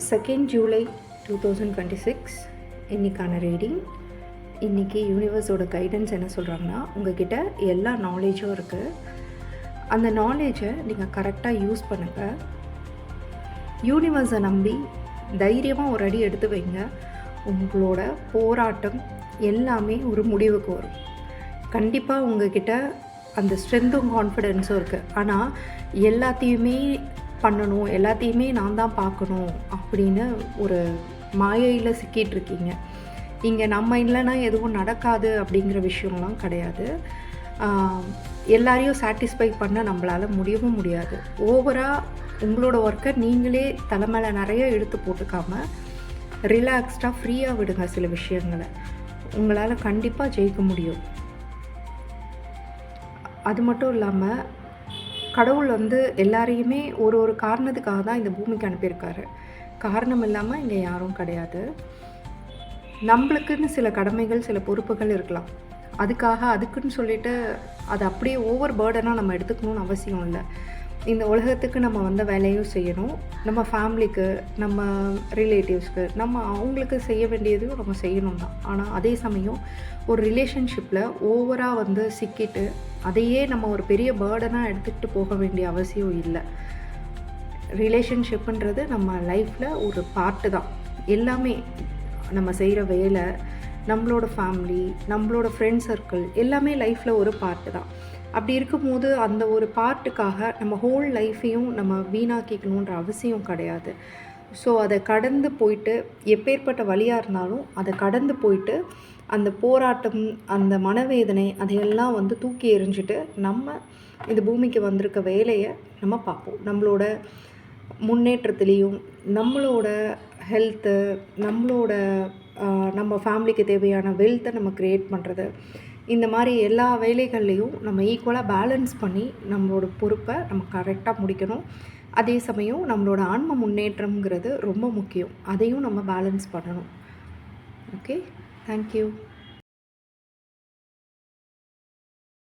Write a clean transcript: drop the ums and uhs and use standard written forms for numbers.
2nd July 2026 இன்றைக்கான reading. இன்றைக்கி யூனிவர்ஸோட guidance என்ன சொல்கிறாங்கன்னா, உங்கள்கிட்ட எல்லா நாலேஜும் இருக்குது. அந்த நாலேஜை நீங்கள் கரெக்டாக யூஸ் பண்ணுங்கள். யூனிவர்ஸை நம்பி தைரியமாக ஒரு அடி எடுத்து வைங்க. உங்களோட போராட்டம் எல்லாமே ஒரு முடிவுக்கு வரும். கண்டிப்பாக உங்கள்கிட்ட அந்த ஸ்ட்ரென்த்தும் கான்ஃபிடென்ஸும் இருக்குது. ஆனால் எல்லாத்தையுமே பண்ணணும், எல்லாத்தையுமே நான் தான் பார்க்கணும் அப்படின்னு ஒரு மாயையில் சிக்கிட்டுருக்கீங்க. இங்கே நம்ம இல்லைன்னா எதுவும் நடக்காது அப்படிங்கிற விஷயம்லாம் கிடையாது. எல்லாரையும் சாட்டிஸ்ஃபை பண்ண நம்மளால் முடியவும் முடியாது. ஓவராக உங்களோட ஒர்க்கை நீங்களே தலைமையில நிறைய எடுத்து போட்டுக்காமல் ரிலாக்ஸ்டாக ஃப்ரீயாக விடுங்க. சில விஷயங்களை உங்களால் கண்டிப்பாக ஜெயிக்க முடியும். அது மட்டும் இல்லாமல் கடவுள் எல்லாரையுமே ஒரு காரணத்துக்காக தான் இந்த பூமிக்கு அனுப்பியிருக்காரு. காரணம் இல்லாமல் இங்கே யாரும் கிடையாது. நம்மளுக்குன்னு சில கடமைகள், சில பொறுப்புகள் இருக்கலாம். அதுக்குன்னு சொல்லிட்டு அதை அப்படியே ஓவர் பேர்டனாக நம்ம எடுத்துக்கணும்னு அவசியம் இல்லை. இந்த உலகத்துக்கு நம்ம வந்த வேலையும் செய்யணும். நம்ம ஃபேமிலிக்கு, நம்ம ரிலேட்டிவ்ஸ்க்கு, நம்ம அவங்களுக்கு செய்ய வேண்டியதையும் நம்ம செய்யணும் தான். ஆனால் அதே சமயம் ஒரு ரிலேஷன்ஷிப்பில் ஓவராக சிக்கிட்டு அதையே நம்ம ஒரு பெரிய பேர்டனாக எடுத்துகிட்டு போக வேண்டிய அவசியம் இல்லை. ரிலேஷன்ஷிப்புன்றது நம்ம லைஃப்பில் ஒரு பார்ட்டு தான். எல்லாமே நம்ம செய்கிற வேலை, நம்மளோட ஃபேமிலி, நம்மளோட ஃப்ரெண்ட் சர்க்கிள் எல்லாமே லைஃப்பில் ஒரு பார்ட்டு தான். அப்படி இருக்கும்போது அந்த ஒரு பார்ட்டுக்காக நம்ம ஹோல் லைஃப்பையும் நம்ம வீணாக்கிக்கணுன்ற அவசியம் கிடையாது. ஸோ அதை கடந்து போயிட்டு, எப்பேற்பட்ட வழியாக இருந்தாலும் அதை கடந்து போயிட்டு அந்த போராட்டம், அந்த மனவேதனை அதையெல்லாம் தூக்கி எறிஞ்சிட்டு நம்ம இந்த பூமிக்கு வந்திருக்க வேலையை நம்ம பார்ப்போம். நம்மளோட முன்னேற்றத்துலேயும், நம்மளோட ஹெல்த்து, நம்ம ஃபேமிலிக்கு தேவையான வெல்த்தை நம்ம க்ரியேட் பண்ணுறது, இந்த மாதிரி எல்லா வேலைகள்லேயும் நம்ம ஈக்குவலாக பேலன்ஸ் பண்ணி நம்மளோட பொறுப்பை நம்ம கரெக்டாக முடிக்கணும். அதே சமயம் நம்மளோட ஆன்ம முன்னேற்றம்ங்கிறது ரொம்ப முக்கியம். அதையும் நம்ம பேலன்ஸ் பண்ணணும். Okay, thank you.